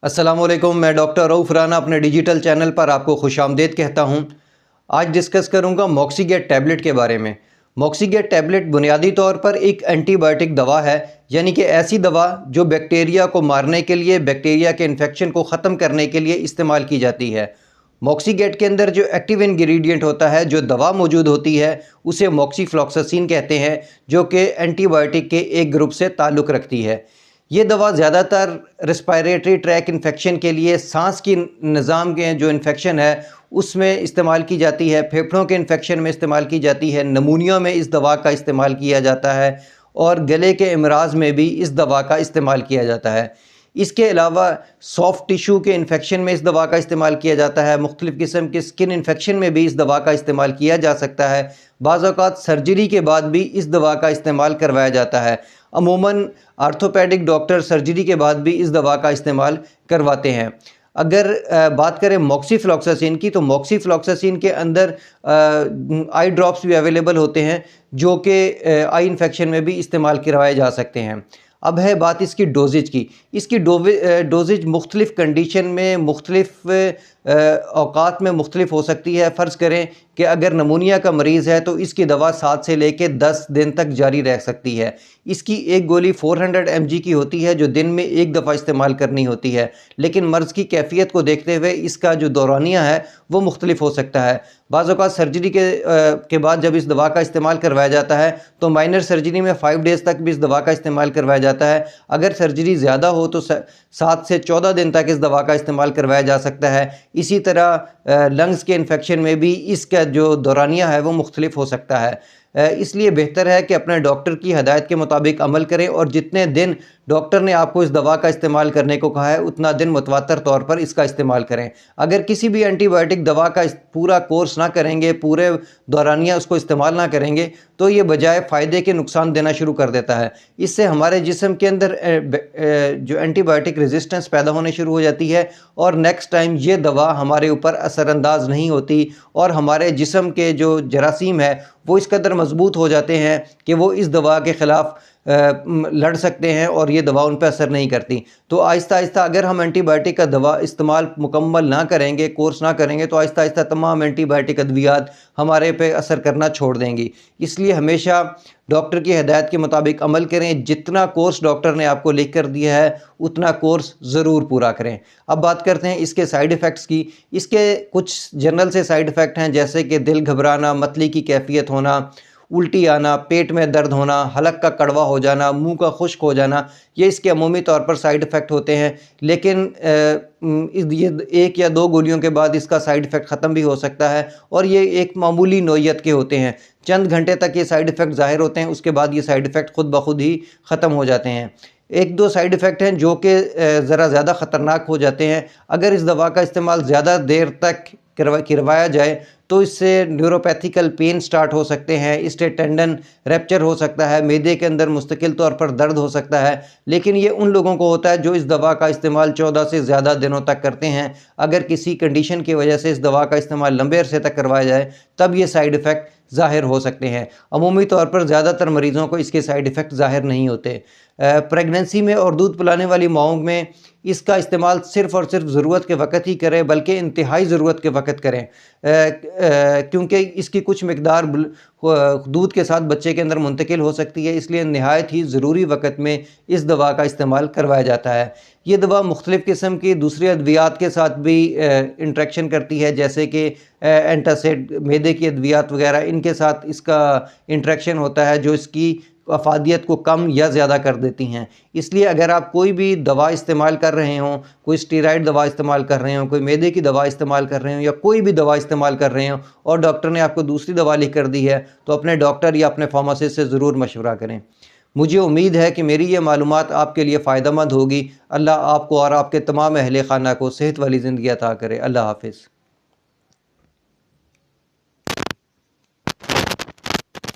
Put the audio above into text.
अस्सलाम वालेकुम। मैं डॉक्टर रऊफ़ राना अपने डिजिटल चैनल पर आपको खुश आमदीद कहता हूँ। आज डिस्कस करूँगा मॉक्सीगेट टैबलेट के बारे में। मॉक्सीगेट टैबलेट बुनियादी तौर पर एक एंटीबायोटिक दवा है, यानी कि ऐसी दवा जो बैक्टीरिया को मारने के लिए, बैक्टीरिया के इन्फेक्शन को ख़त्म करने के लिए इस्तेमाल की जाती है। मॉक्सीगेट के अंदर जो एक्टिव इंग्रेडिएंट होता है, जो दवा मौजूद होती है, उसे मॉक्सीफ्लॉक्सासिन कहते हैं, जो कि एंटीबायोटिक के एक ग्रुप से ताल्लुक़ रखती है। ये दवा ज़्यादातर रेस्पिरेटरी ट्रैक इन्फेक्शन के लिए, सांस की निज़ाम के जो इन्फेक्शन है उसमें इस्तेमाल की जाती है, फेफड़ों के इन्फेक्शन में इस्तेमाल की जाती है, नमूनिया में इस दवा का इस्तेमाल किया जाता है और गले के अमराज में भी इस दवा का इस्तेमाल किया जाता है। इसके अलावा सॉफ्ट टिश्यू के इन्फेक्शन में इस दवा का इस्तेमाल किया जाता है, मुख्तलिफ़ किस्म के स्किन इन्फेक्शन में भी इस दवा का इस्तेमाल किया जा सकता है। बाज़ औक़ात सर्जरी के बाद भी इस दवा का इस्तेमाल करवाया जाता है। अमूमन आर्थोपेडिक डॉक्टर सर्जरी के बाद भी इस दवा का इस्तेमाल करवाते हैं। अगर बात करें मॉक्सीफ्लॉक्सासिन की, तो मॉक्सीफ्लॉक्सासिन के अंदर आई ड्रॉप्स भी अवेलेबल होते हैं, जो कि आई इन्फेक्शन में भी इस्तेमाल करवाए जा सकते हैं। अब है बात इसकी डोजेज की। इसकी डोजेज मुख्तलिफ़ कंडीशन में, मुख्तलिफ़ औक़ात में मुख्तलिफ़ हो सकती है। फ़र्ज़ करें कि अगर नमूनिया का मरीज़ है तो इसकी दवा 7 से लेकर 10 दिन तक जारी रह सकती है। इसकी एक गोली 400 mg की होती है, जो दिन में एक दफ़ा इस्तेमाल करनी होती है, लेकिन मर्ज़ की कैफ़ियत को देखते हुए इसका जो दौरानिया है वो मुख्तलिफ़ हो सकता है। बाज़ औक़ात सर्जरी के बाद जब इस दवा का इस्तेमाल करवाया जाता है तो माइनर सर्जरी में 5 डेज़ तक भी इस दवा का इस्तेमाल करवाया जाता है। अगर सर्जरी ज़्यादा हो तो 7 से 14 दिन तक इस दवा का इस्तेमाल करवाया जा सकता है। इसी तरह लंग्स के इन्फेक्शन में भी इसका जो दौरानिया है वो मुख्तलिफ़ हो सकता है। इसलिए बेहतर है कि अपने डॉक्टर की हदायत के मुताबिक अमल करें और जितने दिन डॉक्टर ने आपको इस दवा का इस्तेमाल करने को कहा है उतना दिन मुतवातर तौर पर इसका इस्तेमाल करें। अगर किसी भी एंटीबायोटिक दवा का पूरा कोर्स ना करेंगे, पूरे दौरानिया उसको इस्तेमाल ना करेंगे, तो ये बजाय फ़ायदे के नुकसान देना शुरू कर देता है। इससे हमारे जिस्म के अंदर जो एंटीबायोटिक रेजिस्टेंस पैदा होने शुरू हो जाती है और नेक्स्ट टाइम ये दवा हमारे ऊपर असरअंदाज नहीं होती और हमारे जिस्म के जो जरासीम है वो इस कदर मजबूत हो जाते हैं कि वो इस दवा के ख़िलाफ़ लड़ सकते हैं और ये दवा उन पर असर नहीं करती। तो आहिस्ता आहिस्ता अगर हम एंटीबायोटिक का दवा इस्तेमाल मुकम्मल ना करेंगे, कोर्स ना करेंगे, तो आहिस्ता आहिस्ता तमाम एंटीबायोटिक अद्वियात हमारे पे असर करना छोड़ देंगी। इसलिए हमेशा डॉक्टर की हिदायत के मुताबिक अमल करें। जितना कोर्स डॉक्टर ने आपको लिख कर दिया है उतना कोर्स ज़रूर पूरा करें। अब बात करते हैं इसके साइड इफ़ेक्ट्स की। इसके कुछ जनरल से साइड इफ़ेक्ट हैं, जैसे कि दिल घबराना, मतली की कैफियत होना, उल्टी आना, पेट में दर्द होना, हलक का कड़वा हो जाना, मुंह का खुश्क हो जाना, ये इसके अमूमी तौर पर साइड इफ़ेक्ट होते हैं। लेकिन ये 1 या 2 गोलियों के बाद इसका साइड इफ़ेक्ट ख़त्म भी हो सकता है और ये एक मामूली नोयत के होते हैं। चंद घंटे तक ये साइड इफ़ेक्ट ज़ाहिर होते हैं, उसके बाद ये साइड इफ़ेक्ट खुद ब खुद ही ख़त्म हो जाते हैं। 1-2 साइड इफ़ेक्ट हैं जो कि ज़रा ज़्यादा ख़तरनाक हो जाते हैं। अगर इस दवा का इस्तेमाल ज़्यादा देर तक करवाया जाए तो इससे न्यूरोपैथिकल पेन स्टार्ट हो सकते हैं, इससे टेंडन रैप्चर हो सकता है, मैदे के अंदर मुस्तकिल तौर पर दर्द हो सकता है। लेकिन ये उन लोगों को होता है जो इस दवा का इस्तेमाल 14 से ज़्यादा दिनों तक करते हैं। अगर किसी कंडीशन की वजह से इस दवा का इस्तेमाल लंबे अरसे तक करवाया जाए तब ये साइड इफ़ेक्ट ज़ाहिर हो सकते हैं। अमूमी तौर पर ज़्यादातर मरीज़ों को इसके साइड इफ़ेक्ट ज़ाहिर नहीं होते। प्रेगनेंसी में और दूध पिलाने वाली माओं में इसका इस्तेमाल सिर्फ़ और सिर्फ ज़रूरत के वक़्त ही करें, बल्कि इंतहाई ज़रूरत के वक़्त करें, क्योंकि इसकी कुछ मिक़दार दूध के साथ बच्चे के अंदर मुंतकिल हो सकती है। इसलिए नहायत ही ज़रूरी वक़्त में इस दवा का इस्तेमाल करवाया जाता है। ये दवा मुख्तलिफ़ किस्म की दूसरी अद्वियात के साथ भी इंटरेक्शन करती है, जैसे कि एंटासिड, मैदे की अद्वियात वगैरह, इनके साथ इसका इंटरेक्शन होता है जो इसकी अफादियत को कम या ज़्यादा कर देती हैं। इसलिए अगर आप कोई भी दवा इस्तेमाल कर रहे हों, कोई स्टेरॉइड दवा इस्तेमाल कर रहे हों, कोई मैदे की दवा इस्तेमाल कर रहे हों या कोई भी दवा इस्तेमाल कर रहे हों और डॉक्टर ने आपको दूसरी दवा लिख कर दी है, तो अपने डॉक्टर या अपने फार्मासिस्ट से ज़रूर मशवरा करें। मुझे उम्मीद है कि मेरी ये मालूमात आपके लिए फ़ायदेमंद होगी। अल्लाह आपको और आपके तमाम अहले खाना को सेहत वाली ज़िंदगी अता करे। अल्लाह हाफ़िज़।